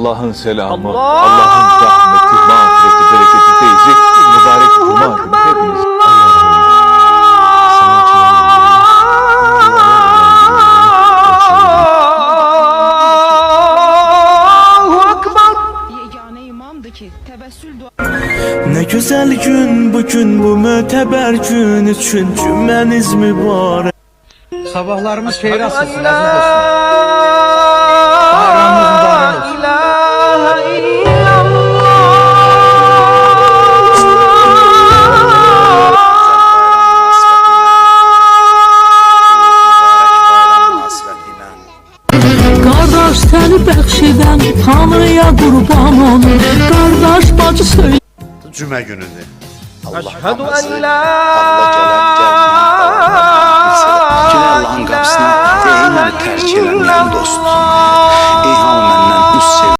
Allah'ın selamı, Allah'ın rahmeti, mağfireti, bereketi, feyzi, mübarek cuma günü hepiniz. Ne güzel gün bugün, bu müteber gün için cümleniz mübarek. Sabahlarımız xeyir asılsın aziz dostlar. Bayramımız mübarek olsun. Kardeş seni bəxşedən Tanrıya qurban olur. Kardeş bacı söyle. Cümə günüdür. Əşhədü ən la Allah'ın kapısına değinmedi terk edenlerin dostu. Ey hamı məndən üst sev.